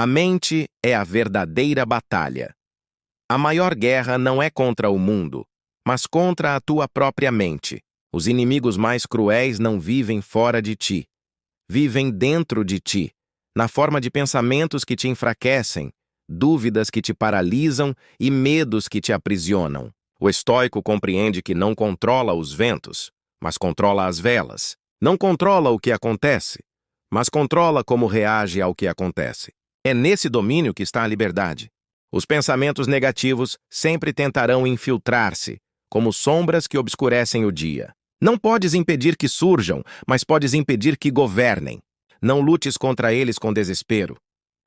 A mente é a verdadeira batalha. A maior guerra não é contra o mundo, mas contra a tua própria mente. Os inimigos mais cruéis não vivem fora de ti. Vivem dentro de ti, na forma de pensamentos que te enfraquecem, dúvidas que te paralisam e medos que te aprisionam. O estoico compreende que não controla os ventos, mas controla as velas. Não controla o que acontece, mas controla como reage ao que acontece. É nesse domínio que está a liberdade. Os pensamentos negativos sempre tentarão infiltrar-se, como sombras que obscurecem o dia. Não podes impedir que surjam, mas podes impedir que governem. Não lutes contra eles com desespero.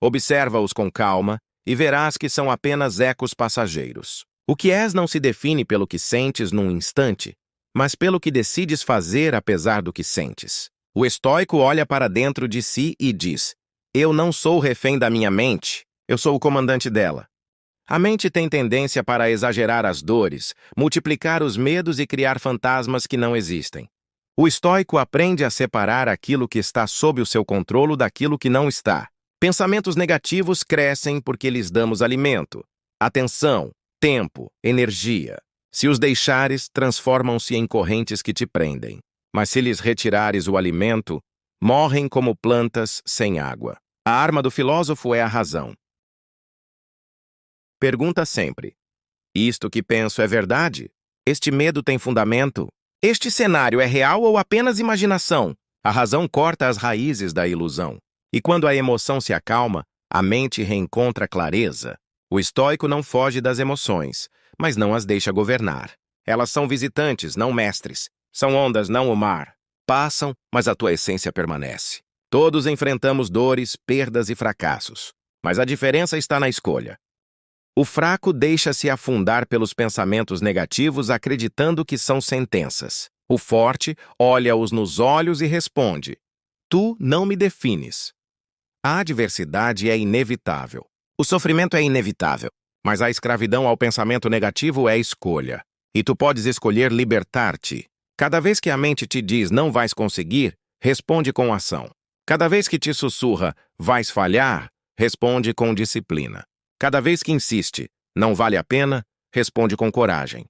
Observa-os com calma e verás que são apenas ecos passageiros. O que és não se define pelo que sentes num instante, mas pelo que decides fazer apesar do que sentes. O estoico olha para dentro de si e diz: eu não sou refém da minha mente, eu sou o comandante dela. A mente tem tendência para exagerar as dores, multiplicar os medos e criar fantasmas que não existem. O estoico aprende a separar aquilo que está sob o seu controle daquilo que não está. Pensamentos negativos crescem porque lhes damos alimento, atenção, tempo, energia. Se os deixares, transformam-se em correntes que te prendem. Mas se lhes retirares o alimento, morrem como plantas sem água. A arma do filósofo é a razão. Pergunta sempre: isto que penso é verdade? Este medo tem fundamento? Este cenário é real ou apenas imaginação? A razão corta as raízes da ilusão. E quando a emoção se acalma, a mente reencontra clareza. O estoico não foge das emoções, mas não as deixa governar. Elas são visitantes, não mestres. São ondas, não o mar. Passam, mas a tua essência permanece. Todos enfrentamos dores, perdas e fracassos. Mas a diferença está na escolha. O fraco deixa-se afundar pelos pensamentos negativos acreditando que são sentenças. O forte olha-os nos olhos e responde: tu não me defines. A adversidade é inevitável. O sofrimento é inevitável. Mas a escravidão ao pensamento negativo é escolha. E tu podes escolher libertar-te. Cada vez que a mente te diz não vais conseguir, responde com ação. Cada vez que te sussurra vais falhar, responde com disciplina. Cada vez que insiste, não vale a pena, responde com coragem.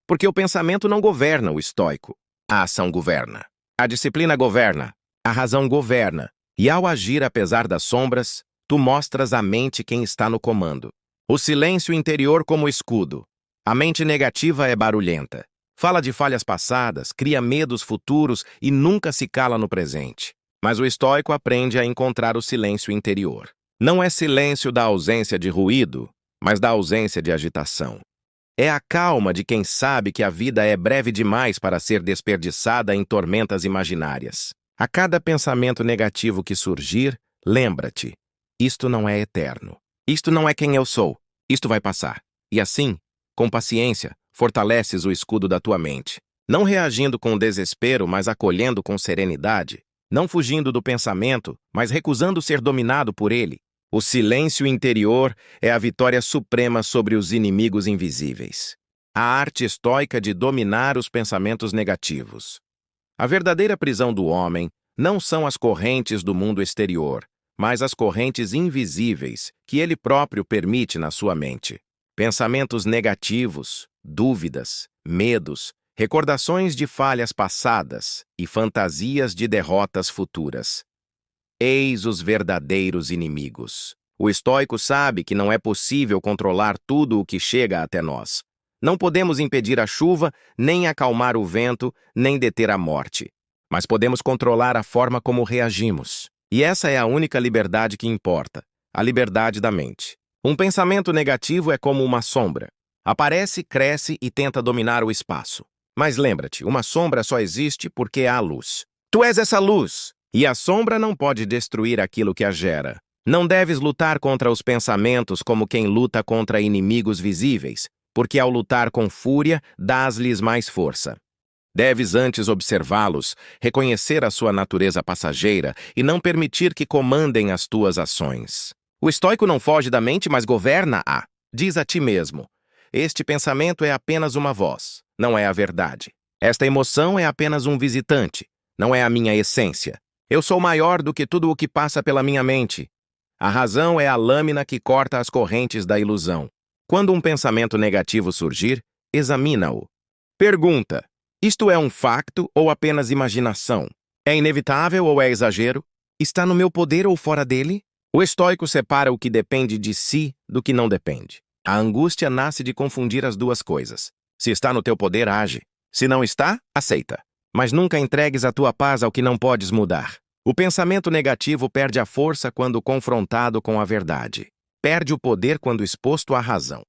Porque o pensamento não governa o estoico. A ação governa. A disciplina governa. A razão governa. E ao agir apesar das sombras, tu mostras à mente quem está no comando. O silêncio interior como escudo. A mente negativa é barulhenta. Fala de falhas passadas, cria medos futuros e nunca se cala no presente. Mas o estoico aprende a encontrar o silêncio interior. Não é silêncio da ausência de ruído, mas da ausência de agitação. É a calma de quem sabe que a vida é breve demais para ser desperdiçada em tormentas imaginárias. A cada pensamento negativo que surgir, lembra-te: isto não é eterno. Isto não é quem eu sou. Isto vai passar. E assim, com paciência, fortaleces o escudo da tua mente. Não reagindo com desespero, mas acolhendo com serenidade. Não fugindo do pensamento, mas recusando ser dominado por ele. O silêncio interior é a vitória suprema sobre os inimigos invisíveis. A arte estoica de dominar os pensamentos negativos. A verdadeira prisão do homem não são as correntes do mundo exterior, mas as correntes invisíveis que ele próprio permite na sua mente. Pensamentos negativos, dúvidas, medos, recordações de falhas passadas e fantasias de derrotas futuras. Eis os verdadeiros inimigos. O estoico sabe que não é possível controlar tudo o que chega até nós. Não podemos impedir a chuva, nem acalmar o vento, nem deter a morte. Mas podemos controlar a forma como reagimos. E essa é a única liberdade que importa, a liberdade da mente. Um pensamento negativo é como uma sombra. Aparece, cresce e tenta dominar o espaço. Mas lembra-te, uma sombra só existe porque há luz. Tu és essa luz, e a sombra não pode destruir aquilo que a gera. Não deves lutar contra os pensamentos como quem luta contra inimigos visíveis, porque ao lutar com fúria, dás-lhes mais força. Deves antes observá-los, reconhecer a sua natureza passageira e não permitir que comandem as tuas ações. O estoico não foge da mente, mas governa-a. Diz a ti mesmo: este pensamento é apenas uma voz, não é a verdade. Esta emoção é apenas um visitante, não é a minha essência. Eu sou maior do que tudo o que passa pela minha mente. A razão é a lâmina que corta as correntes da ilusão. Quando um pensamento negativo surgir, examina-o. Pergunta: isto é um facto ou apenas imaginação? É inevitável ou é exagero? Está no meu poder ou fora dele? O estoico separa o que depende de si do que não depende. A angústia nasce de confundir as duas coisas. Se está no teu poder, age. Se não está, aceita. Mas nunca entregues a tua paz ao que não podes mudar. O pensamento negativo perde a força quando confrontado com a verdade. Perde o poder quando exposto à razão.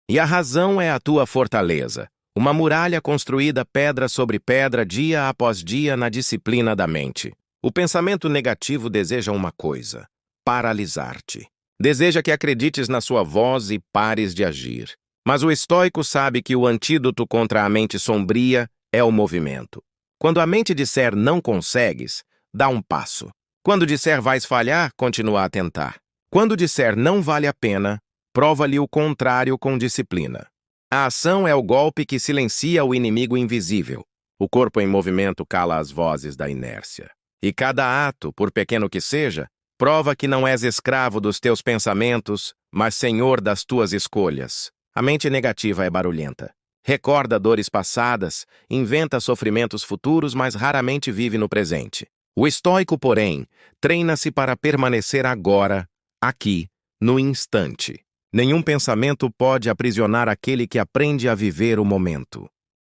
E a razão é a tua fortaleza, uma muralha construída pedra sobre pedra, dia após dia, na disciplina da mente. O pensamento negativo deseja uma coisa: paralisar-te. Deseja que acredites na sua voz e pares de agir. Mas o estoico sabe que o antídoto contra a mente sombria é o movimento. Quando a mente disser não consegues, dá um passo. Quando disser vais falhar, continua a tentar. Quando disser não vale a pena, prova-lhe o contrário com disciplina. A ação é o golpe que silencia o inimigo invisível. O corpo em movimento cala as vozes da inércia. E cada ato, por pequeno que seja, prova que não és escravo dos teus pensamentos, mas senhor das tuas escolhas. A mente negativa é barulhenta. Recorda dores passadas, inventa sofrimentos futuros, mas raramente vive no presente. O estoico, porém, treina-se para permanecer agora, aqui, no instante. Nenhum pensamento pode aprisionar aquele que aprende a viver o momento.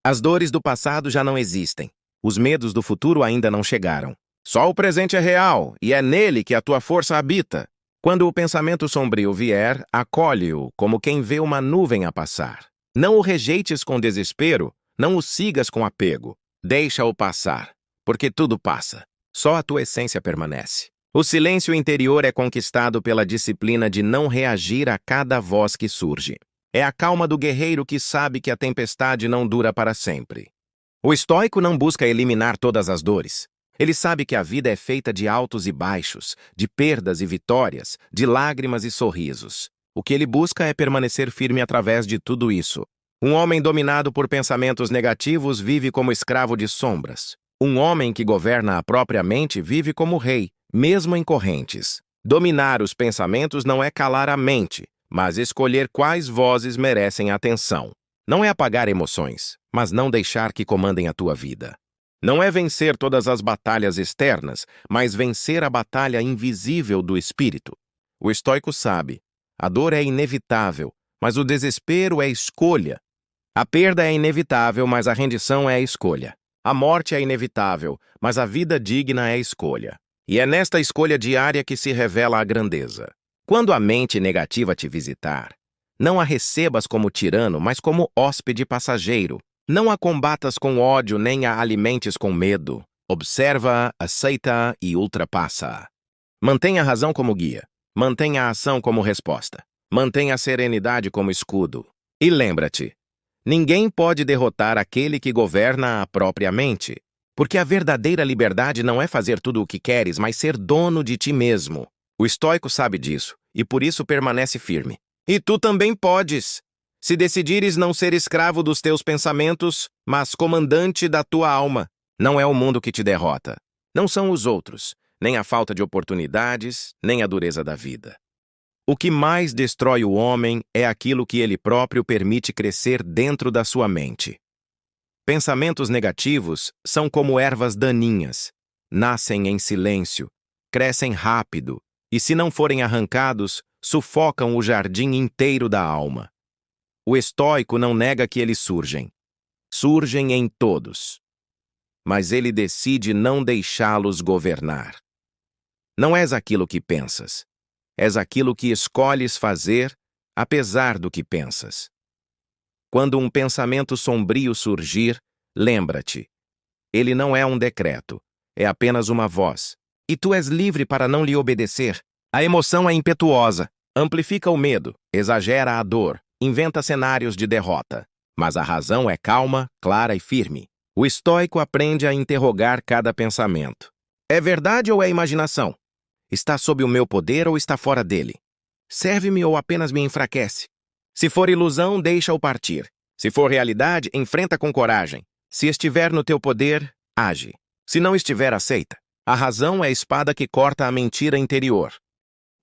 As dores do passado já não existem. Os medos do futuro ainda não chegaram. Só o presente é real, e é nele que a tua força habita. Quando o pensamento sombrio vier, acolhe-o como quem vê uma nuvem a passar. Não o rejeites com desespero, não o sigas com apego. Deixa-o passar, porque tudo passa. Só a tua essência permanece. O silêncio interior é conquistado pela disciplina de não reagir a cada voz que surge. É a calma do guerreiro que sabe que a tempestade não dura para sempre. O estoico não busca eliminar todas as dores. Ele sabe que a vida é feita de altos e baixos, de perdas e vitórias, de lágrimas e sorrisos. O que ele busca é permanecer firme através de tudo isso. Um homem dominado por pensamentos negativos vive como escravo de sombras. Um homem que governa a própria mente vive como rei, mesmo em correntes. Dominar os pensamentos não é calar a mente, mas escolher quais vozes merecem atenção. Não é apagar emoções, mas não deixar que comandem a tua vida. Não é vencer todas as batalhas externas, mas vencer a batalha invisível do espírito. O estoico sabe: a dor é inevitável, mas o desespero é escolha. A perda é inevitável, mas a rendição é a escolha. A morte é inevitável, mas a vida digna é escolha. E é nesta escolha diária que se revela a grandeza. Quando a mente negativa te visitar, não a recebas como tirano, mas como hóspede passageiro. Não a combatas com ódio, nem a alimentes com medo. Observa-a, aceita-a e ultrapassa-a. Mantenha a razão como guia. Mantenha a ação como resposta. Mantenha a serenidade como escudo. E lembra-te: ninguém pode derrotar aquele que governa a própria mente. Porque a verdadeira liberdade não é fazer tudo o que queres, mas ser dono de ti mesmo. O estoico sabe disso, e por isso permanece firme. E tu também podes, se decidires não ser escravo dos teus pensamentos, mas comandante da tua alma. Não é o mundo que te derrota. Não são os outros, nem a falta de oportunidades, nem a dureza da vida. O que mais destrói o homem é aquilo que ele próprio permite crescer dentro da sua mente. Pensamentos negativos são como ervas daninhas. Nascem em silêncio, crescem rápido e, se não forem arrancados, sufocam o jardim inteiro da alma. O estoico não nega que eles surgem. Surgem em todos. Mas ele decide não deixá-los governar. Não és aquilo que pensas. És aquilo que escolhes fazer, apesar do que pensas. Quando um pensamento sombrio surgir, lembra-te: ele não é um decreto, é apenas uma voz. E tu és livre para não lhe obedecer. A emoção é impetuosa, amplifica o medo, exagera a dor, inventa cenários de derrota. Mas a razão é calma, clara e firme. O estoico aprende a interrogar cada pensamento. É verdade ou é imaginação? Está sob o meu poder ou está fora dele? Serve-me ou apenas me enfraquece? Se for ilusão, deixa-o partir. Se for realidade, enfrenta com coragem. Se estiver no teu poder, age. Se não estiver, aceita. A razão é a espada que corta a mentira interior.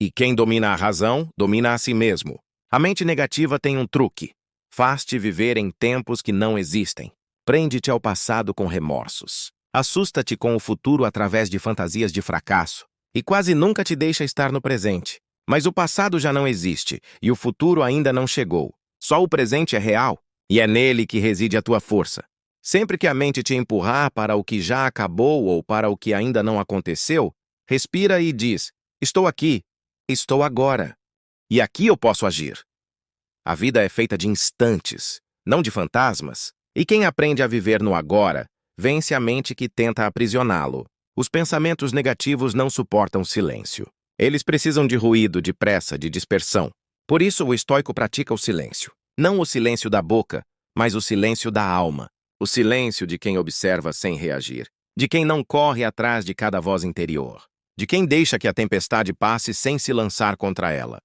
E quem domina a razão, domina a si mesmo. A mente negativa tem um truque. Faz-te viver em tempos que não existem. Prende-te ao passado com remorsos. Assusta-te com o futuro através de fantasias de fracasso. E quase nunca te deixa estar no presente. Mas o passado já não existe, e o futuro ainda não chegou. Só o presente é real, e é nele que reside a tua força. Sempre que a mente te empurrar para o que já acabou ou para o que ainda não aconteceu, respira e diz: estou aqui, estou agora. E aqui eu posso agir. A vida é feita de instantes, não de fantasmas. E quem aprende a viver no agora, vence a mente que tenta aprisioná-lo. Os pensamentos negativos não suportam silêncio. Eles precisam de ruído, de pressa, de dispersão. Por isso, o estoico pratica o silêncio. Não o silêncio da boca, mas o silêncio da alma. O silêncio de quem observa sem reagir. De quem não corre atrás de cada voz interior. De quem deixa que a tempestade passe sem se lançar contra ela.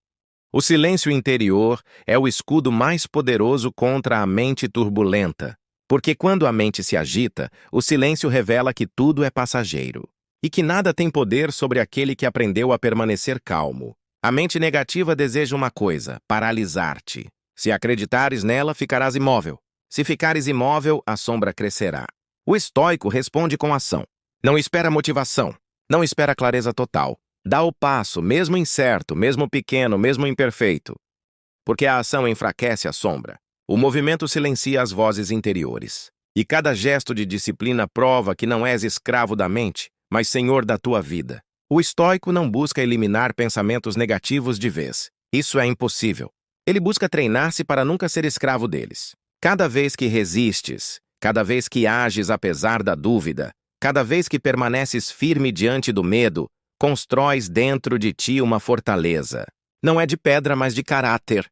O silêncio interior é o escudo mais poderoso contra a mente turbulenta. Porque quando a mente se agita, o silêncio revela que tudo é passageiro. E que nada tem poder sobre aquele que aprendeu a permanecer calmo. A mente negativa deseja uma coisa: paralisar-te. Se acreditares nela, ficarás imóvel. Se ficares imóvel, a sombra crescerá. O estoico responde com ação. Não espera motivação. Não espera clareza total. Dá o passo, mesmo incerto, mesmo pequeno, mesmo imperfeito. Porque a ação enfraquece a sombra. O movimento silencia as vozes interiores. E cada gesto de disciplina prova que não és escravo da mente, mas senhor da tua vida. O estoico não busca eliminar pensamentos negativos de vez. Isso é impossível. Ele busca treinar-se para nunca ser escravo deles. Cada vez que resistes, cada vez que ages apesar da dúvida, cada vez que permaneces firme diante do medo, constróis dentro de ti uma fortaleza. Não é de pedra, mas de caráter.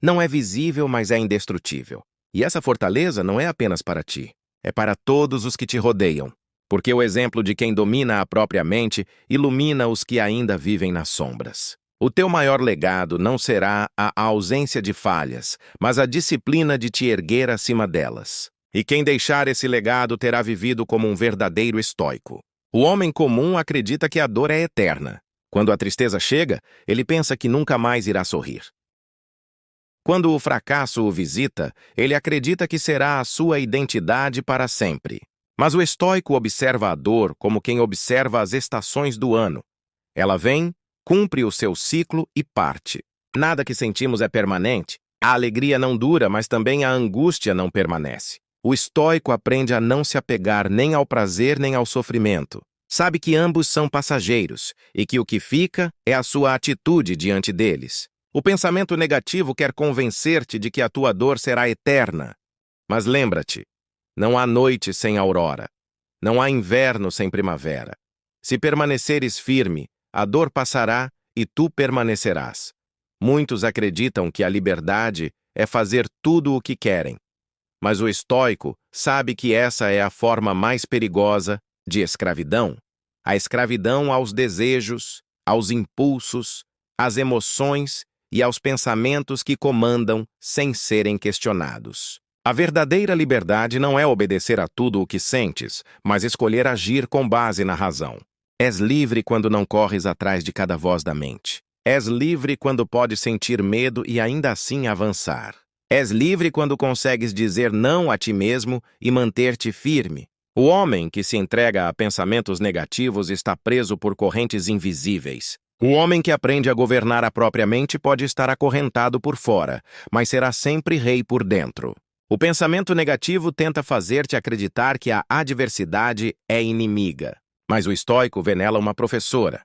Não é visível, mas é indestrutível. E essa fortaleza não é apenas para ti, é para todos os que te rodeiam. Porque o exemplo de quem domina a própria mente ilumina os que ainda vivem nas sombras. O teu maior legado não será a ausência de falhas, mas a disciplina de te erguer acima delas. E quem deixar esse legado terá vivido como um verdadeiro estoico. O homem comum acredita que a dor é eterna. Quando a tristeza chega, ele pensa que nunca mais irá sorrir. Quando o fracasso o visita, ele acredita que será a sua identidade para sempre. Mas o estoico observa a dor como quem observa as estações do ano. Ela vem, cumpre o seu ciclo e parte. Nada que sentimos é permanente. A alegria não dura, mas também a angústia não permanece. O estoico aprende a não se apegar nem ao prazer nem ao sofrimento. Sabe que ambos são passageiros e que o que fica é a sua atitude diante deles. O pensamento negativo quer convencer-te de que a tua dor será eterna. Mas lembra-te, não há noite sem aurora. Não há inverno sem primavera. Se permaneceres firme, a dor passará e tu permanecerás. Muitos acreditam que a liberdade é fazer tudo o que querem. Mas o estoico sabe que essa é a forma mais perigosa de escravidão. A escravidão aos desejos, aos impulsos, às emoções e aos pensamentos que comandam sem serem questionados. A verdadeira liberdade não é obedecer a tudo o que sentes, mas escolher agir com base na razão. És livre quando não corres atrás de cada voz da mente. És livre quando podes sentir medo e ainda assim avançar. És livre quando consegues dizer não a ti mesmo e manter-te firme. O homem que se entrega a pensamentos negativos está preso por correntes invisíveis. O homem que aprende a governar a própria mente pode estar acorrentado por fora, mas será sempre rei por dentro. O pensamento negativo tenta fazer-te acreditar que a adversidade é inimiga. Mas o estoico vê nela uma professora.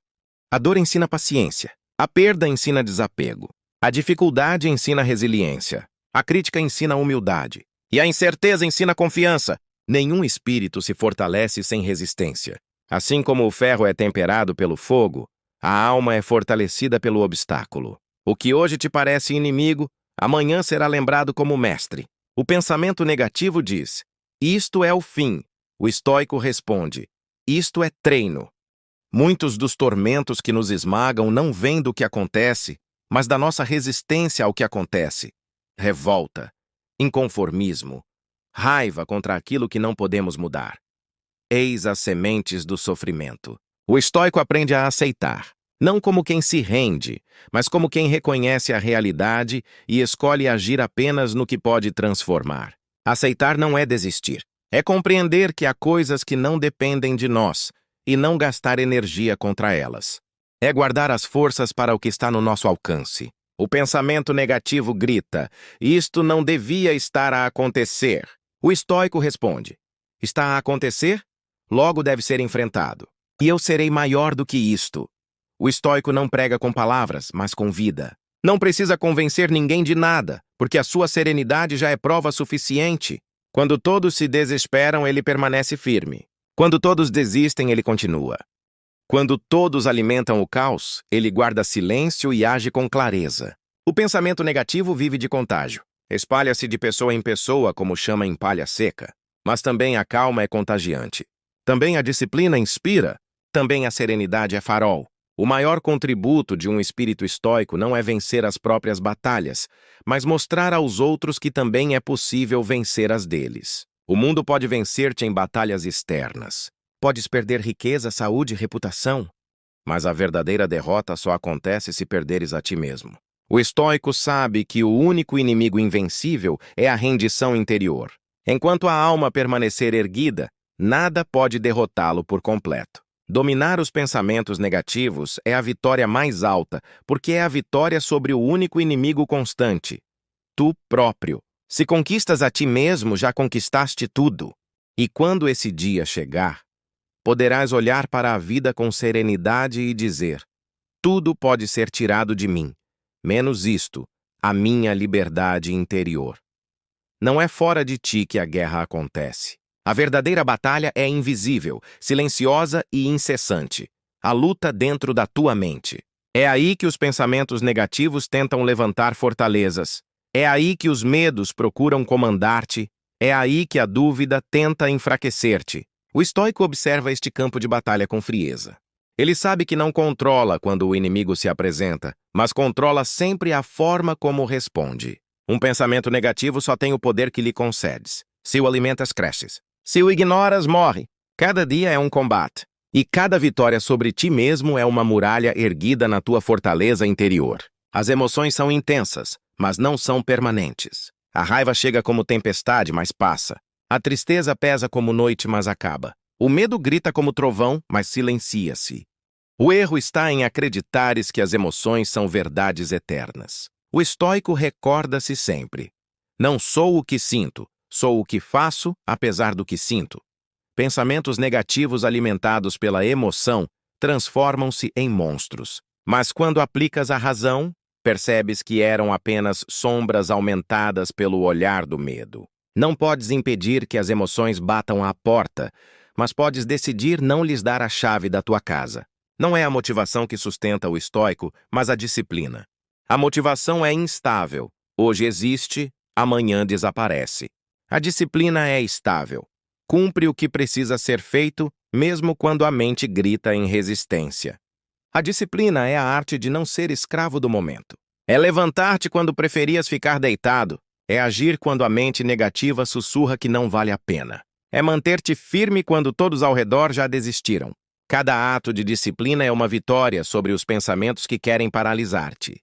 A dor ensina paciência. A perda ensina desapego. A dificuldade ensina resiliência. A crítica ensina humildade. E a incerteza ensina confiança. Nenhum espírito se fortalece sem resistência. Assim como o ferro é temperado pelo fogo, a alma é fortalecida pelo obstáculo. O que hoje te parece inimigo, amanhã será lembrado como mestre. O pensamento negativo diz: isto é o fim. O estoico responde: isto é treino. Muitos dos tormentos que nos esmagam não vêm do que acontece, mas da nossa resistência ao que acontece. Revolta, inconformismo, raiva contra aquilo que não podemos mudar. Eis as sementes do sofrimento. O estoico aprende a aceitar. Não como quem se rende, mas como quem reconhece a realidade e escolhe agir apenas no que pode transformar. Aceitar não é desistir. É compreender que há coisas que não dependem de nós e não gastar energia contra elas. É guardar as forças para o que está no nosso alcance. O pensamento negativo grita: isto não devia estar a acontecer. O estoico responde: está a acontecer? Logo deve ser enfrentado. E eu serei maior do que isto. O estoico não prega com palavras, mas com vida. Não precisa convencer ninguém de nada, porque a sua serenidade já é prova suficiente. Quando todos se desesperam, ele permanece firme. Quando todos desistem, ele continua. Quando todos alimentam o caos, ele guarda silêncio e age com clareza. O pensamento negativo vive de contágio. Espalha-se de pessoa em pessoa como chama em palha seca. Mas também a calma é contagiante. Também a disciplina inspira. Também a serenidade é farol. O maior contributo de um espírito estoico não é vencer as próprias batalhas, mas mostrar aos outros que também é possível vencer as deles. O mundo pode vencer-te em batalhas externas. Podes perder riqueza, saúde e reputação, mas a verdadeira derrota só acontece se perderes a ti mesmo. O estoico sabe que o único inimigo invencível é a rendição interior. Enquanto a alma permanecer erguida, nada pode derrotá-lo por completo. Dominar os pensamentos negativos é a vitória mais alta, porque é a vitória sobre o único inimigo constante, tu próprio. Se conquistas a ti mesmo, já conquistaste tudo. E quando esse dia chegar, poderás olhar para a vida com serenidade e dizer: tudo pode ser tirado de mim, menos isto, a minha liberdade interior. Não é fora de ti que a guerra acontece. A verdadeira batalha é invisível, silenciosa e incessante. A luta dentro da tua mente. É aí que os pensamentos negativos tentam levantar fortalezas. É aí que os medos procuram comandar-te. É aí que a dúvida tenta enfraquecer-te. O estoico observa este campo de batalha com frieza. Ele sabe que não controla quando o inimigo se apresenta, mas controla sempre a forma como responde. Um pensamento negativo só tem o poder que lhe concedes. Se o alimentas, cresces. Se o ignoras, morre. Cada dia é um combate. E cada vitória sobre ti mesmo é uma muralha erguida na tua fortaleza interior. As emoções são intensas, mas não são permanentes. A raiva chega como tempestade, mas passa. A tristeza pesa como noite, mas acaba. O medo grita como trovão, mas silencia-se. O erro está em acreditares que as emoções são verdades eternas. O estoico recorda-se sempre: não sou o que sinto, sou o que faço, apesar do que sinto. Pensamentos negativos alimentados pela emoção transformam-se em monstros. Mas quando aplicas a razão, percebes que eram apenas sombras aumentadas pelo olhar do medo. Não podes impedir que as emoções batam à porta, mas podes decidir não lhes dar a chave da tua casa. Não é a motivação que sustenta o estoico, mas a disciplina. A motivação é instável. Hoje existe, amanhã desaparece. A disciplina é estável. Cumpre o que precisa ser feito, mesmo quando a mente grita em resistência. A disciplina é a arte de não ser escravo do momento. É levantar-te quando preferias ficar deitado. É agir quando a mente negativa sussurra que não vale a pena. É manter-te firme quando todos ao redor já desistiram. Cada ato de disciplina é uma vitória sobre os pensamentos que querem paralisar-te.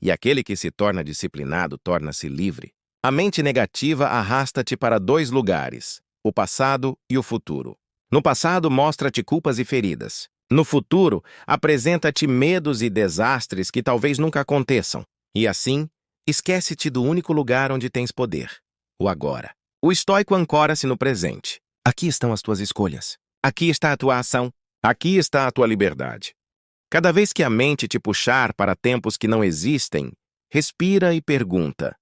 E aquele que se torna disciplinado torna-se livre. A mente negativa arrasta-te para dois lugares: o passado e o futuro. No passado, mostra-te culpas e feridas. No futuro, apresenta-te medos e desastres que talvez nunca aconteçam. E assim, esquece-te do único lugar onde tens poder: o agora. O estoico ancora-se no presente. Aqui estão as tuas escolhas. Aqui está a tua ação. Aqui está a tua liberdade. Cada vez que a mente te puxar para tempos que não existem, respira e pergunta: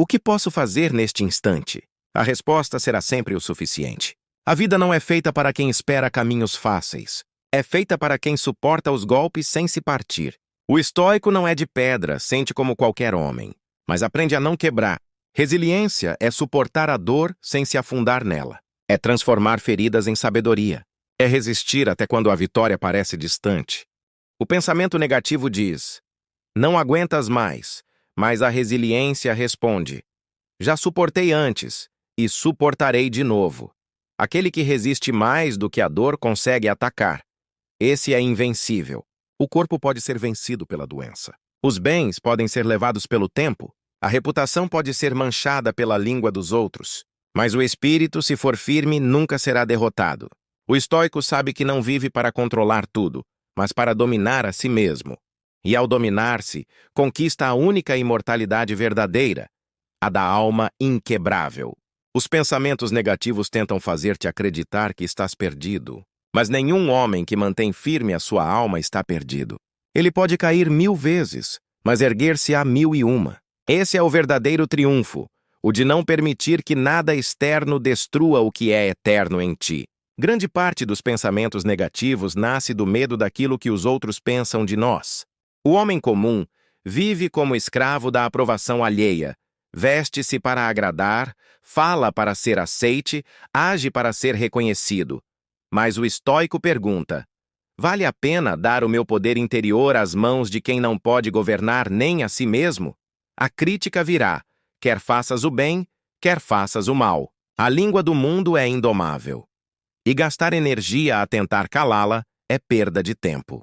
o que posso fazer neste instante? A resposta será sempre o suficiente. A vida não é feita para quem espera caminhos fáceis. É feita para quem suporta os golpes sem se partir. O estoico não é de pedra, sente como qualquer homem, mas aprende a não quebrar. Resiliência é suportar a dor sem se afundar nela. É transformar feridas em sabedoria. É resistir até quando a vitória parece distante. O pensamento negativo diz: não aguentas mais, mas a resiliência responde: já suportei antes e suportarei de novo. Aquele que resiste mais do que a dor consegue atacar. Esse é invencível. O corpo pode ser vencido pela doença. Os bens podem ser levados pelo tempo. A reputação pode ser manchada pela língua dos outros. Mas o espírito, se for firme, nunca será derrotado. O estoico sabe que não vive para controlar tudo, mas para dominar a si mesmo. E ao dominar-se, conquista a única imortalidade verdadeira, a da alma inquebrável. Os pensamentos negativos tentam fazer-te acreditar que estás perdido, mas nenhum homem que mantém firme a sua alma está perdido. Ele pode cair 1000 vezes, mas erguer-se-á 1001. Esse é o verdadeiro triunfo, o de não permitir que nada externo destrua o que é eterno em ti. Grande parte dos pensamentos negativos nasce do medo daquilo que os outros pensam de nós. O homem comum vive como escravo da aprovação alheia, veste-se para agradar, fala para ser aceite, age para ser reconhecido. Mas o estoico pergunta: vale a pena dar o meu poder interior às mãos de quem não pode governar nem a si mesmo? A crítica virá, quer faças o bem, quer faças o mal. A língua do mundo é indomável. E gastar energia a tentar calá-la é perda de tempo.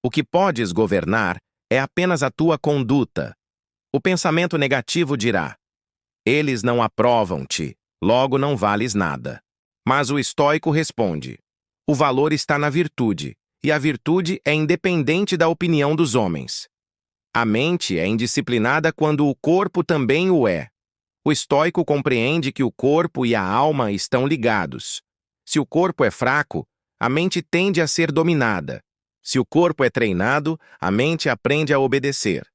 O que podes governar é apenas a tua conduta. O pensamento negativo dirá: eles não aprovam-te, logo não vales nada. Mas o estoico responde: o valor está na virtude, e a virtude é independente da opinião dos homens. A mente é indisciplinada quando o corpo também o é. O estoico compreende que o corpo e a alma estão ligados. Se o corpo é fraco, a mente tende a ser dominada. Se o corpo é treinado, a mente aprende a obedecer.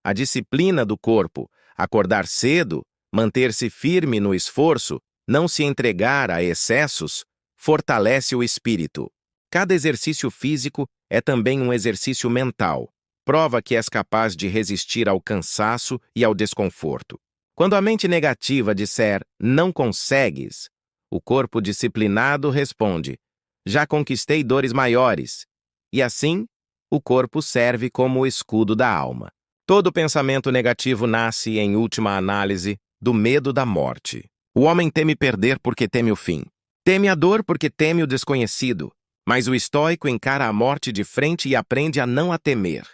A disciplina do corpo, acordar cedo, manter-se firme no esforço, não se entregar a excessos, fortalece o espírito. Cada exercício físico é também um exercício mental. Prova que és capaz de resistir ao cansaço e ao desconforto. Quando a mente negativa disser "não consegues", o corpo disciplinado responde "já conquistei dores maiores". E assim, o corpo serve como o escudo da alma. Todo pensamento negativo nasce, em última análise, do medo da morte. O homem teme perder porque teme o fim. Teme a dor porque teme o desconhecido. Mas o estoico encara a morte de frente e aprende a não a temer.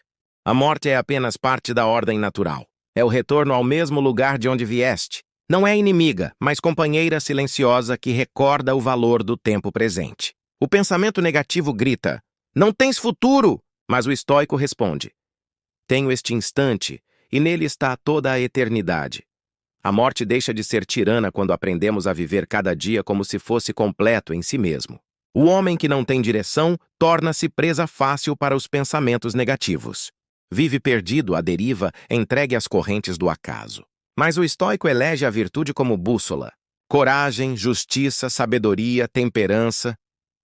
A morte é apenas parte da ordem natural. É o retorno ao mesmo lugar de onde vieste. Não é inimiga, mas companheira silenciosa que recorda o valor do tempo presente. O pensamento negativo grita: "Não tens futuro!" Mas o estoico responde: "Tenho este instante, e nele está toda a eternidade." A morte deixa de ser tirana quando aprendemos a viver cada dia como se fosse completo em si mesmo. O homem que não tem direção torna-se presa fácil para os pensamentos negativos. Vive perdido à deriva, entregue às correntes do acaso. Mas o estoico elege a virtude como bússola. Coragem, justiça, sabedoria, temperança.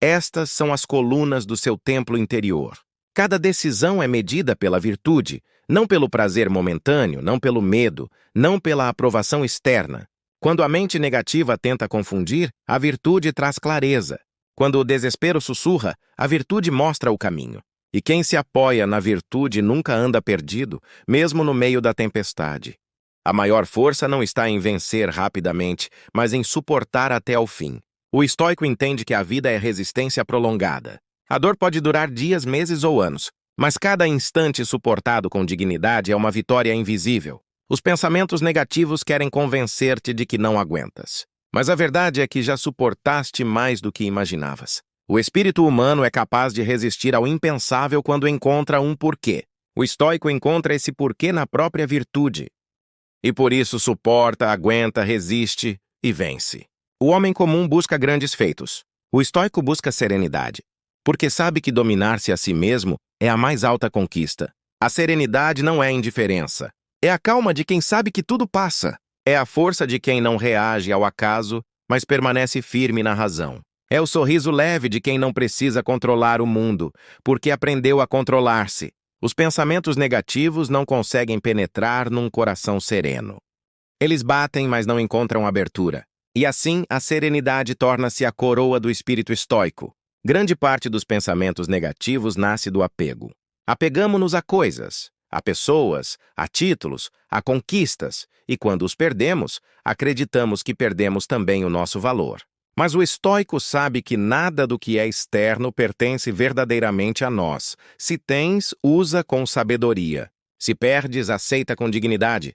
Estas são as colunas do seu templo interior. Cada decisão é medida pela virtude, não pelo prazer momentâneo, não pelo medo, não pela aprovação externa. Quando a mente negativa tenta confundir, a virtude traz clareza. Quando o desespero sussurra, a virtude mostra o caminho. E quem se apoia na virtude nunca anda perdido, mesmo no meio da tempestade. A maior força não está em vencer rapidamente, mas em suportar até ao fim. O estoico entende que a vida é resistência prolongada. A dor pode durar dias, meses ou anos, mas cada instante suportado com dignidade é uma vitória invisível. Os pensamentos negativos querem convencer-te de que não aguentas. Mas a verdade é que já suportaste mais do que imaginavas. O espírito humano é capaz de resistir ao impensável quando encontra um porquê. O estoico encontra esse porquê na própria virtude. E por isso suporta, aguenta, resiste e vence. O homem comum busca grandes feitos. O estoico busca serenidade, porque sabe que dominar-se a si mesmo é a mais alta conquista. A serenidade não é indiferença. É a calma de quem sabe que tudo passa. É a força de quem não reage ao acaso, mas permanece firme na razão. É o sorriso leve de quem não precisa controlar o mundo, porque aprendeu a controlar-se. Os pensamentos negativos não conseguem penetrar num coração sereno. Eles batem, mas não encontram abertura. E assim, a serenidade torna-se a coroa do espírito estoico. Grande parte dos pensamentos negativos nasce do apego. Apegamo-nos a coisas, a pessoas, a títulos, a conquistas, e quando os perdemos, acreditamos que perdemos também o nosso valor. Mas o estoico sabe que nada do que é externo pertence verdadeiramente a nós. Se tens, usa com sabedoria. Se perdes, aceita com dignidade.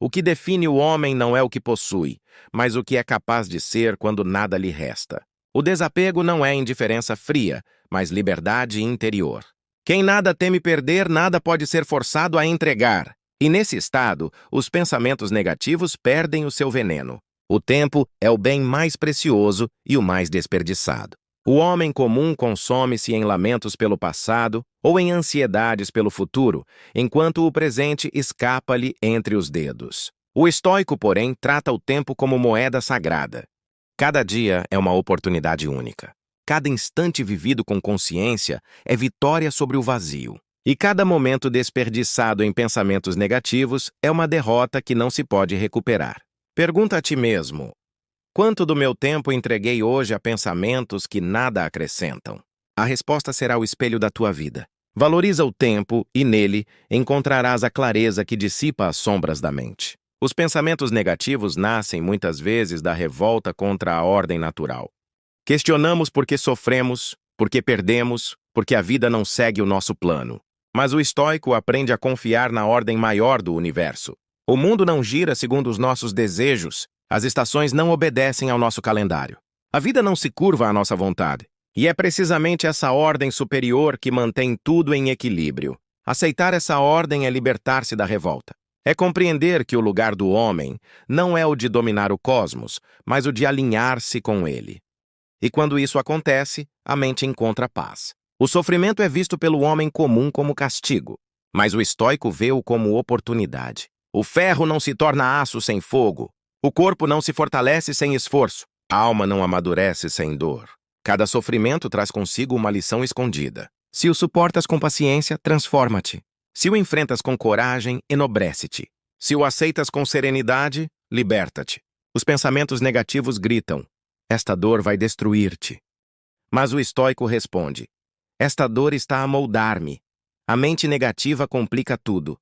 O que define o homem não é o que possui, mas o que é capaz de ser quando nada lhe resta. O desapego não é indiferença fria, mas liberdade interior. Quem nada teme perder, nada pode ser forçado a entregar. E nesse estado, os pensamentos negativos perdem o seu veneno. O tempo é o bem mais precioso e o mais desperdiçado. O homem comum consome-se em lamentos pelo passado ou em ansiedades pelo futuro, enquanto o presente escapa-lhe entre os dedos. O estoico, porém, trata o tempo como moeda sagrada. Cada dia é uma oportunidade única. Cada instante vivido com consciência é vitória sobre o vazio. E cada momento desperdiçado em pensamentos negativos é uma derrota que não se pode recuperar. Pergunta a ti mesmo: quanto do meu tempo entreguei hoje a pensamentos que nada acrescentam? A resposta será o espelho da tua vida. Valoriza o tempo e, nele, encontrarás a clareza que dissipa as sombras da mente. Os pensamentos negativos nascem muitas vezes da revolta contra a ordem natural. Questionamos por que sofremos, por que perdemos, porque a vida não segue o nosso plano. Mas o estoico aprende a confiar na ordem maior do universo. O mundo não gira segundo os nossos desejos, as estações não obedecem ao nosso calendário. A vida não se curva à nossa vontade. E é precisamente essa ordem superior que mantém tudo em equilíbrio. Aceitar essa ordem é libertar-se da revolta. É compreender que o lugar do homem não é o de dominar o cosmos, mas o de alinhar-se com ele. E quando isso acontece, a mente encontra paz. O sofrimento é visto pelo homem comum como castigo, mas o estoico vê-o como oportunidade. O ferro não se torna aço sem fogo. O corpo não se fortalece sem esforço. A alma não amadurece sem dor. Cada sofrimento traz consigo uma lição escondida. Se o suportas com paciência, transforma-te. Se o enfrentas com coragem, enobrece-te. Se o aceitas com serenidade, liberta-te. Os pensamentos negativos gritam: esta dor vai destruir-te. Mas o estoico responde: esta dor está a moldar-me. A mente negativa complica tudo.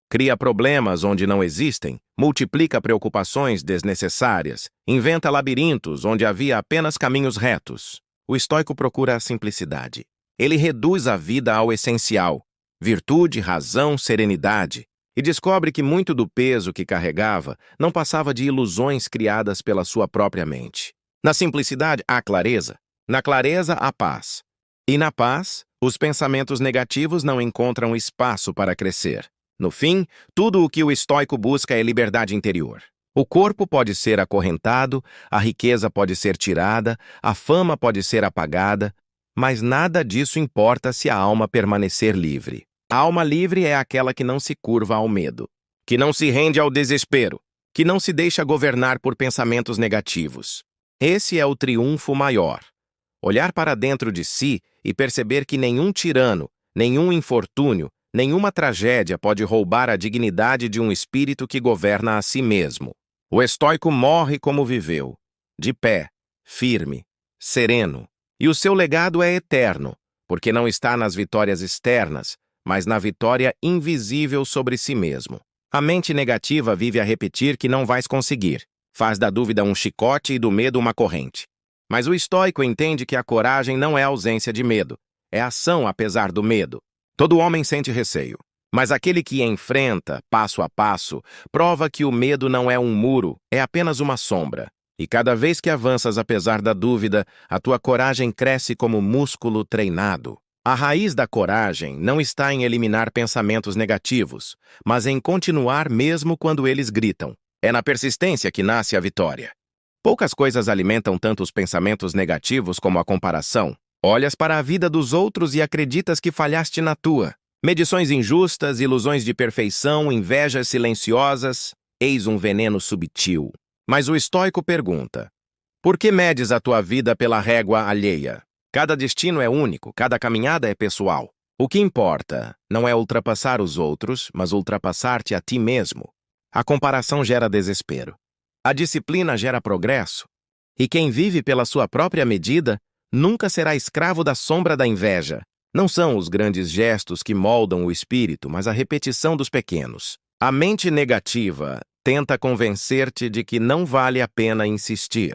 Cria problemas onde não existem, multiplica preocupações desnecessárias, inventa labirintos onde havia apenas caminhos retos. O estoico procura a simplicidade. Ele reduz a vida ao essencial: virtude, razão, serenidade, e descobre que muito do peso que carregava não passava de ilusões criadas pela sua própria mente. Na simplicidade há clareza, na clareza há paz. E na paz, os pensamentos negativos não encontram espaço para crescer. No fim, tudo o que o estoico busca é liberdade interior. O corpo pode ser acorrentado, a riqueza pode ser tirada, a fama pode ser apagada, mas nada disso importa se a alma permanecer livre. A alma livre é aquela que não se curva ao medo, que não se rende ao desespero, que não se deixa governar por pensamentos negativos. Esse é o triunfo maior. Olhar para dentro de si e perceber que nenhum tirano, nenhum infortúnio, nenhuma tragédia pode roubar a dignidade de um espírito que governa a si mesmo. O estoico morre como viveu, de pé, firme, sereno. E o seu legado é eterno, porque não está nas vitórias externas, mas na vitória invisível sobre si mesmo. A mente negativa vive a repetir que não vais conseguir. Faz da dúvida um chicote e do medo uma corrente. Mas o estoico entende que a coragem não é ausência de medo, é ação apesar do medo. Todo homem sente receio, mas aquele que enfrenta, passo a passo, prova que o medo não é um muro, é apenas uma sombra. E cada vez que avanças apesar da dúvida, a tua coragem cresce como músculo treinado. A raiz da coragem não está em eliminar pensamentos negativos, mas em continuar mesmo quando eles gritam. É na persistência que nasce a vitória. Poucas coisas alimentam tanto os pensamentos negativos como a comparação. Olhas para a vida dos outros e acreditas que falhaste na tua. Medições injustas, ilusões de perfeição, invejas silenciosas, eis um veneno subtil. Mas o estoico pergunta: por que medes a tua vida pela régua alheia? Cada destino é único, cada caminhada é pessoal. O que importa não é ultrapassar os outros, mas ultrapassar-te a ti mesmo. A comparação gera desespero. A disciplina gera progresso. E quem vive pela sua própria medida nunca será escravo da sombra da inveja. Não são os grandes gestos que moldam o espírito, mas a repetição dos pequenos. A mente negativa tenta convencer-te de que não vale a pena insistir.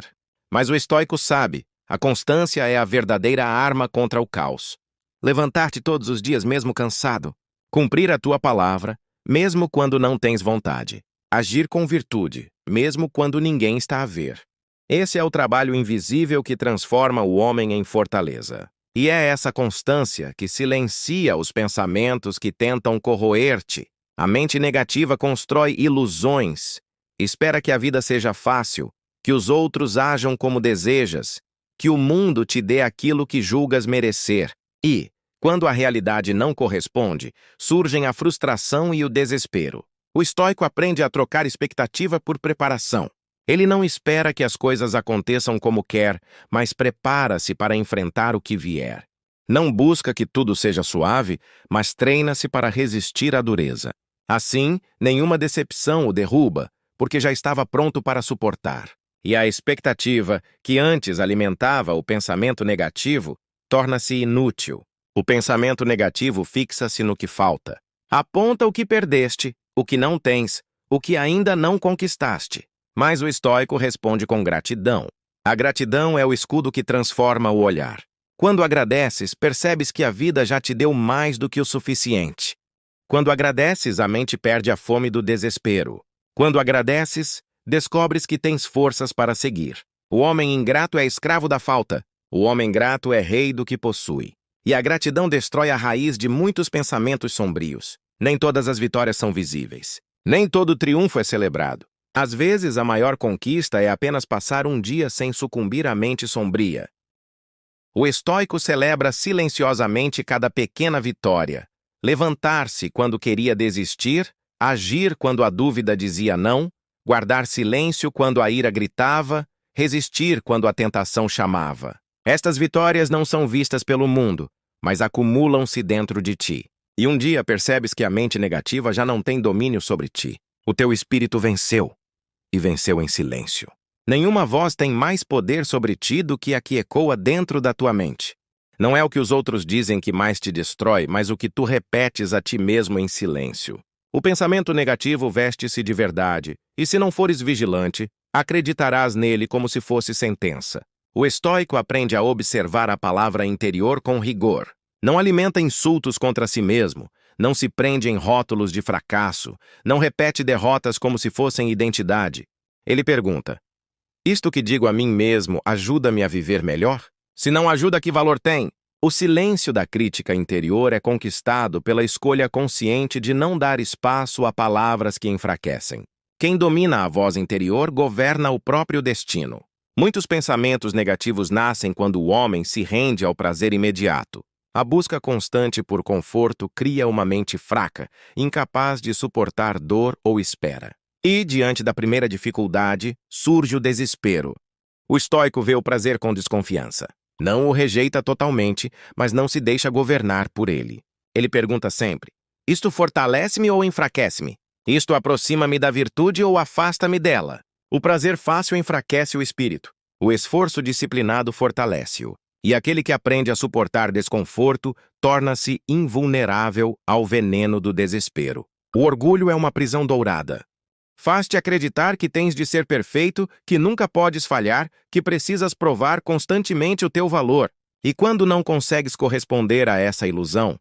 Mas o estoico sabe, a constância é a verdadeira arma contra o caos. Levantar-te todos os dias mesmo cansado. Cumprir a tua palavra, mesmo quando não tens vontade. Agir com virtude, mesmo quando ninguém está a ver. Esse é o trabalho invisível que transforma o homem em fortaleza. E é essa constância que silencia os pensamentos que tentam corroer-te. A mente negativa constrói ilusões. Espera que a vida seja fácil, que os outros ajam como desejas, que o mundo te dê aquilo que julgas merecer. E, quando a realidade não corresponde, surgem a frustração e o desespero. O estoico aprende a trocar expectativa por preparação. Ele não espera que as coisas aconteçam como quer, mas prepara-se para enfrentar o que vier. Não busca que tudo seja suave, mas treina-se para resistir à dureza. Assim, nenhuma decepção o derruba, porque já estava pronto para suportar. E a expectativa, que antes alimentava o pensamento negativo, torna-se inútil. O pensamento negativo fixa-se no que falta. Aponta o que perdeste, o que não tens, o que ainda não conquistaste. Mas o estoico responde com gratidão. A gratidão é o escudo que transforma o olhar. Quando agradeces, percebes que a vida já te deu mais do que o suficiente. Quando agradeces, a mente perde a fome do desespero. Quando agradeces, descobres que tens forças para seguir. O homem ingrato é escravo da falta. O homem grato é rei do que possui. E a gratidão destrói a raiz de muitos pensamentos sombrios. Nem todas as vitórias são visíveis. Nem todo triunfo é celebrado. Às vezes, a maior conquista é apenas passar um dia sem sucumbir à mente sombria. O estoico celebra silenciosamente cada pequena vitória. Levantar-se quando queria desistir, agir quando a dúvida dizia não, guardar silêncio quando a ira gritava, resistir quando a tentação chamava. Estas vitórias não são vistas pelo mundo, mas acumulam-se dentro de ti. E um dia percebes que a mente negativa já não tem domínio sobre ti. O teu espírito venceu, e venceu em silêncio. Nenhuma voz tem mais poder sobre ti do que a que ecoa dentro da tua mente. Não é o que os outros dizem que mais te destrói, mas o que tu repetes a ti mesmo em silêncio. O pensamento negativo veste-se de verdade, e se não fores vigilante, acreditarás nele como se fosse sentença. O estoico aprende a observar a palavra interior com rigor. Não alimenta insultos contra si mesmo, não se prende em rótulos de fracasso, não repete derrotas como se fossem identidade. Ele pergunta: isto que digo a mim mesmo ajuda-me a viver melhor? Se não ajuda, que valor tem? O silêncio da crítica interior é conquistado pela escolha consciente de não dar espaço a palavras que enfraquecem. Quem domina a voz interior governa o próprio destino. Muitos pensamentos negativos nascem quando o homem se rende ao prazer imediato. A busca constante por conforto cria uma mente fraca, incapaz de suportar dor ou espera. E, diante da primeira dificuldade, surge o desespero. O estoico vê o prazer com desconfiança. Não o rejeita totalmente, mas não se deixa governar por ele. Ele pergunta sempre: isto fortalece-me ou enfraquece-me? Isto aproxima-me da virtude ou afasta-me dela? O prazer fácil enfraquece o espírito. O esforço disciplinado fortalece-o. E aquele que aprende a suportar desconforto torna-se invulnerável ao veneno do desespero. O orgulho é uma prisão dourada. Faz-te acreditar que tens de ser perfeito, que nunca podes falhar, que precisas provar constantemente o teu valor. E quando não consegues corresponder a essa ilusão,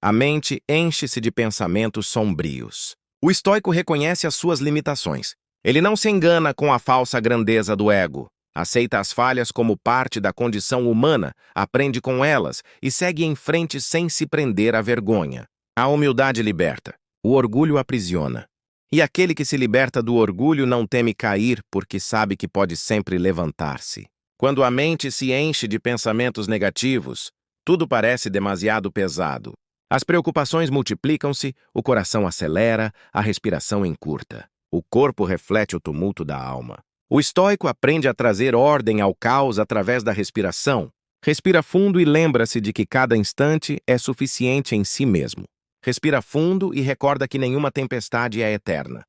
a mente enche-se de pensamentos sombrios. O estoico reconhece as suas limitações. Ele não se engana com a falsa grandeza do ego. Aceita as falhas como parte da condição humana, aprende com elas e segue em frente sem se prender à vergonha. A humildade liberta, o orgulho aprisiona. E aquele que se liberta do orgulho não teme cair porque sabe que pode sempre levantar-se. Quando a mente se enche de pensamentos negativos, tudo parece demasiado pesado. As preocupações multiplicam-se, o coração acelera, a respiração encurta. O corpo reflete o tumulto da alma. O estoico aprende a trazer ordem ao caos através da respiração. Respira fundo e lembra-se de que cada instante é suficiente em si mesmo. Respira fundo e recorda que nenhuma tempestade é eterna.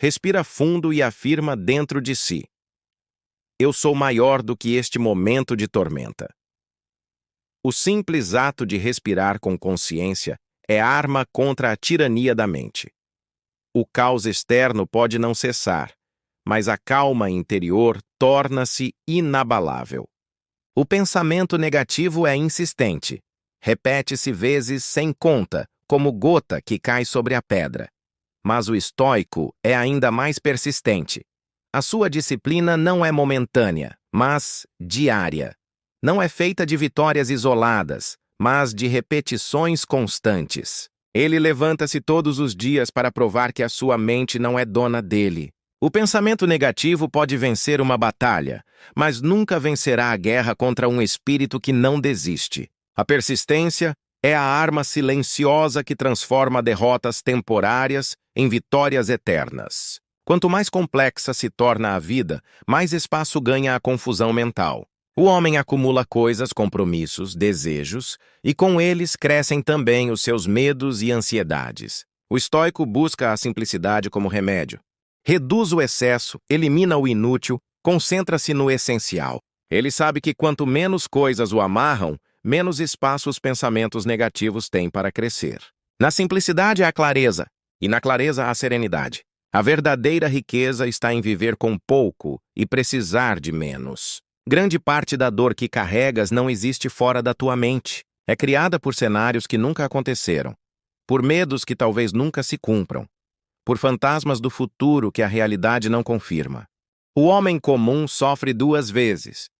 Respira fundo e afirma dentro de si: eu sou maior do que este momento de tormenta. O simples ato de respirar com consciência é arma contra a tirania da mente. O caos externo pode não cessar, mas a calma interior torna-se inabalável. O pensamento negativo é insistente. Repete-se vezes sem conta, como gota que cai sobre a pedra. Mas o estoico é ainda mais persistente. A sua disciplina não é momentânea, mas diária. Não é feita de vitórias isoladas, mas de repetições constantes. Ele levanta-se todos os dias para provar que a sua mente não é dona dele. O pensamento negativo pode vencer uma batalha, mas nunca vencerá a guerra contra um espírito que não desiste. A persistência é a arma silenciosa que transforma derrotas temporárias em vitórias eternas. Quanto mais complexa se torna a vida, mais espaço ganha a confusão mental. O homem acumula coisas, compromissos, desejos, e com eles crescem também os seus medos e ansiedades. O estoico busca a simplicidade como remédio. Reduz o excesso, elimina o inútil, concentra-se no essencial. Ele sabe que quanto menos coisas o amarram, menos espaço os pensamentos negativos têm para crescer. Na simplicidade há clareza, e na clareza há serenidade. A verdadeira riqueza está em viver com pouco e precisar de menos. Grande parte da dor que carregas não existe fora da tua mente. É criada por cenários que nunca aconteceram, por medos que talvez nunca se cumpram, por fantasmas do futuro que a realidade não confirma. O homem comum sofre duas vezes.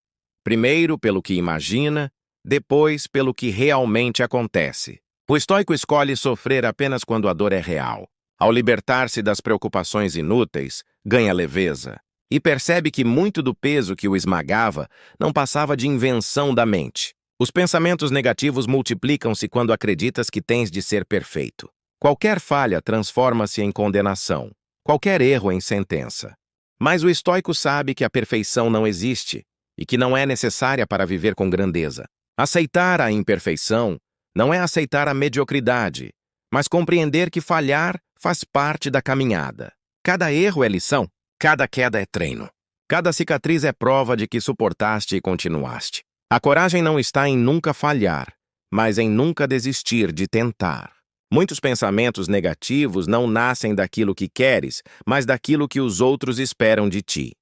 Primeiro pelo que imagina, depois pelo que realmente acontece. O estoico escolhe sofrer apenas quando a dor é real. Ao libertar-se das preocupações inúteis, ganha leveza e percebe que muito do peso que o esmagava não passava de invenção da mente. Os pensamentos negativos multiplicam-se quando acreditas que tens de ser perfeito. Qualquer falha transforma-se em condenação, qualquer erro em sentença. Mas o estoico sabe que a perfeição não existe e que não é necessária para viver com grandeza. Aceitar a imperfeição não é aceitar a mediocridade, mas compreender que falhar faz parte da caminhada. Cada erro é lição, cada queda é treino. Cada cicatriz é prova de que suportaste e continuaste. A coragem não está em nunca falhar, mas em nunca desistir de tentar. Muitos pensamentos negativos não nascem daquilo que queres, mas daquilo que os outros esperam de ti.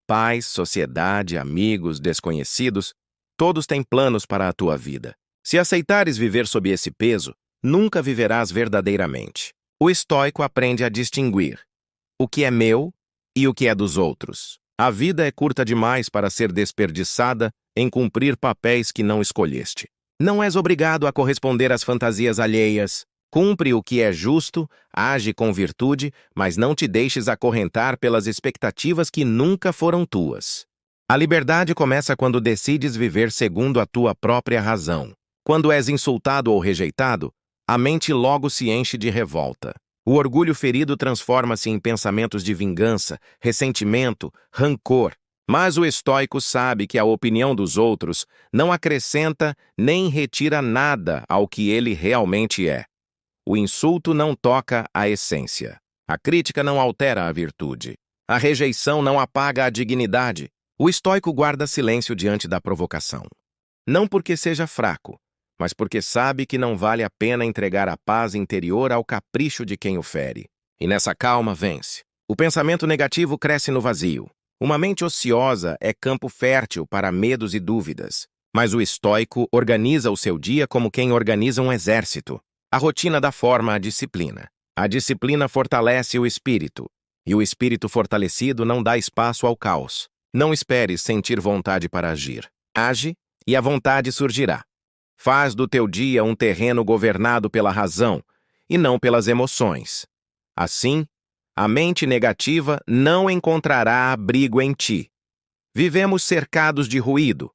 Pais, sociedade, amigos, desconhecidos, todos têm planos para a tua vida. Se aceitares viver sob esse peso, nunca viverás verdadeiramente. O estoico aprende a distinguir o que é meu e o que é dos outros. A vida é curta demais para ser desperdiçada em cumprir papéis que não escolheste. Não és obrigado a corresponder às fantasias alheias. Cumpre o que é justo, age com virtude, mas não te deixes acorrentar pelas expectativas que nunca foram tuas. A liberdade começa quando decides viver segundo a tua própria razão. Quando és insultado ou rejeitado, a mente logo se enche de revolta. O orgulho ferido transforma-se em pensamentos de vingança, ressentimento, rancor. Mas o estoico sabe que a opinião dos outros não acrescenta nem retira nada ao que ele realmente é. O insulto não toca a essência. A crítica não altera a virtude. A rejeição não apaga a dignidade. O estoico guarda silêncio diante da provocação. Não porque seja fraco, mas porque sabe que não vale a pena entregar a paz interior ao capricho de quem o fere. E nessa calma vence. O pensamento negativo cresce no vazio. Uma mente ociosa é campo fértil para medos e dúvidas. Mas o estoico organiza o seu dia como quem organiza um exército. A rotina dá forma à disciplina. A disciplina fortalece o espírito. E o espírito fortalecido não dá espaço ao caos. Não esperes sentir vontade para agir. Age e a vontade surgirá. Faz do teu dia um terreno governado pela razão e não pelas emoções. Assim, a mente negativa não encontrará abrigo em ti. Vivemos cercados de ruído,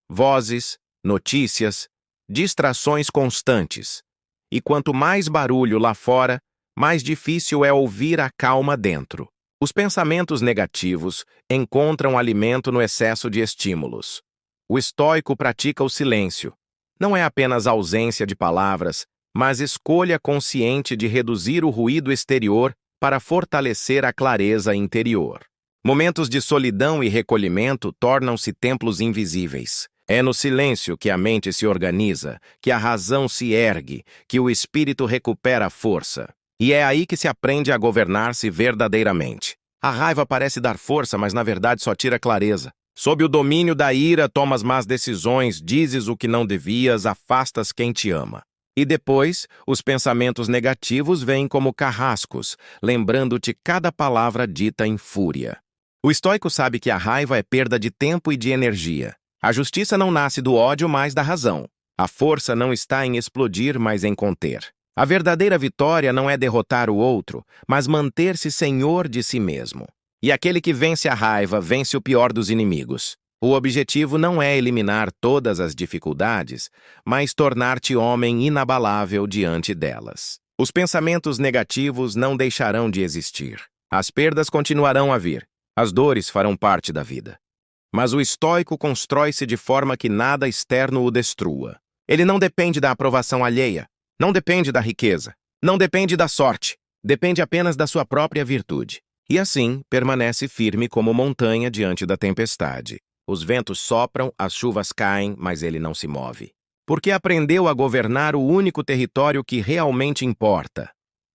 vozes, notícias, distrações constantes. E quanto mais barulho lá fora, mais difícil é ouvir a calma dentro. Os pensamentos negativos encontram alimento no excesso de estímulos. O estoico pratica o silêncio. Não é apenas ausência de palavras, mas escolha consciente de reduzir o ruído exterior para fortalecer a clareza interior. Momentos de solidão e recolhimento tornam-se templos invisíveis. É no silêncio que a mente se organiza, que a razão se ergue, que o espírito recupera a força. E é aí que se aprende a governar-se verdadeiramente. A raiva parece dar força, mas na verdade só tira clareza. Sob o domínio da ira, tomas más decisões, dizes o que não devias, afastas quem te ama. E depois, os pensamentos negativos vêm como carrascos, lembrando-te cada palavra dita em fúria. O estoico sabe que a raiva é perda de tempo e de energia. A justiça não nasce do ódio, mas da razão. A força não está em explodir, mas em conter. A verdadeira vitória não é derrotar o outro, mas manter-se senhor de si mesmo. E aquele que vence a raiva vence o pior dos inimigos. O objetivo não é eliminar todas as dificuldades, mas tornar-te homem inabalável diante delas. Os pensamentos negativos não deixarão de existir. As perdas continuarão a vir. As dores farão parte da vida. Mas o estoico constrói-se de forma que nada externo o destrua. Ele não depende da aprovação alheia, não depende da riqueza, não depende da sorte, depende apenas da sua própria virtude. E assim, permanece firme como montanha diante da tempestade. Os ventos sopram, as chuvas caem, mas ele não se move. Porque aprendeu a governar o único território que realmente importa,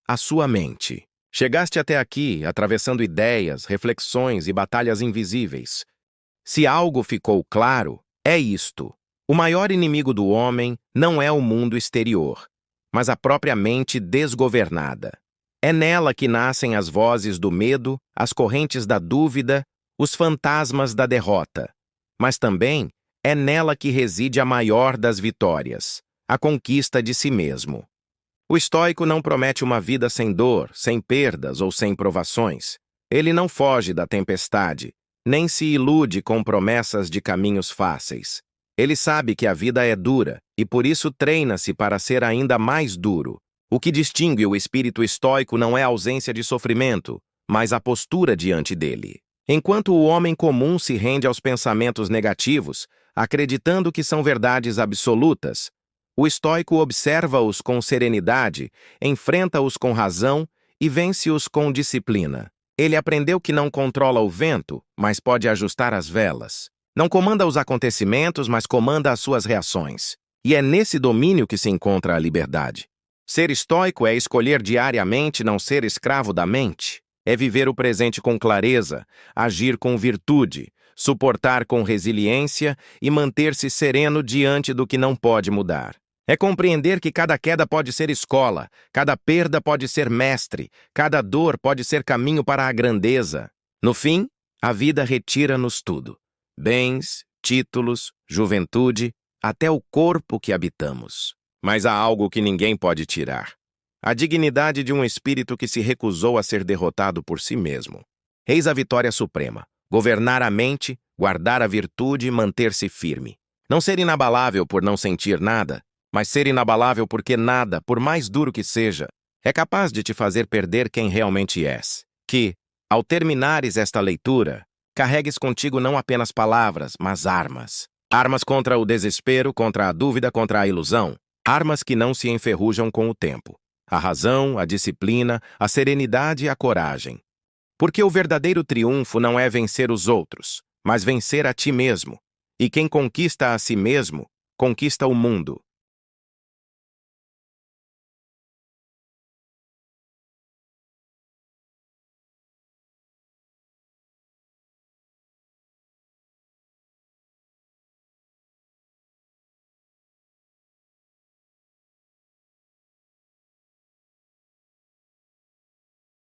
a sua mente. Chegaste até aqui, atravessando ideias, reflexões e batalhas invisíveis. Se algo ficou claro, é isto. O maior inimigo do homem não é o mundo exterior, mas a própria mente desgovernada. É nela que nascem as vozes do medo, as correntes da dúvida, os fantasmas da derrota. Mas também é nela que reside a maior das vitórias, a conquista de si mesmo. O estoico não promete uma vida sem dor, sem perdas ou sem provações. Ele não foge da tempestade, nem se ilude com promessas de caminhos fáceis. Ele sabe que a vida é dura e por isso treina-se para ser ainda mais duro. O que distingue o espírito estoico não é a ausência de sofrimento, mas a postura diante dele. Enquanto o homem comum se rende aos pensamentos negativos, acreditando que são verdades absolutas, o estoico observa-os com serenidade, enfrenta-os com razão e vence-os com disciplina. Ele aprendeu que não controla o vento, mas pode ajustar as velas. Não comanda os acontecimentos, mas comanda as suas reações. E é nesse domínio que se encontra a liberdade. Ser estoico é escolher diariamente não ser escravo da mente. É viver o presente com clareza, agir com virtude, suportar com resiliência e manter-se sereno diante do que não pode mudar. É compreender que cada queda pode ser escola, cada perda pode ser mestre, cada dor pode ser caminho para a grandeza. No fim, a vida retira-nos tudo. Bens, títulos, juventude, até o corpo que habitamos. Mas há algo que ninguém pode tirar. A dignidade de um espírito que se recusou a ser derrotado por si mesmo. Eis a vitória suprema. Governar a mente, guardar a virtude e manter-se firme. Não ser inabalável por não sentir nada, mas ser inabalável porque nada, por mais duro que seja, é capaz de te fazer perder quem realmente és. Que, ao terminares esta leitura, carregues contigo não apenas palavras, mas armas. Armas contra o desespero, contra a dúvida, contra a ilusão. Armas que não se enferrujam com o tempo. A razão, a disciplina, a serenidade e a coragem. Porque o verdadeiro triunfo não é vencer os outros, mas vencer a ti mesmo. E quem conquista a si mesmo, conquista o mundo.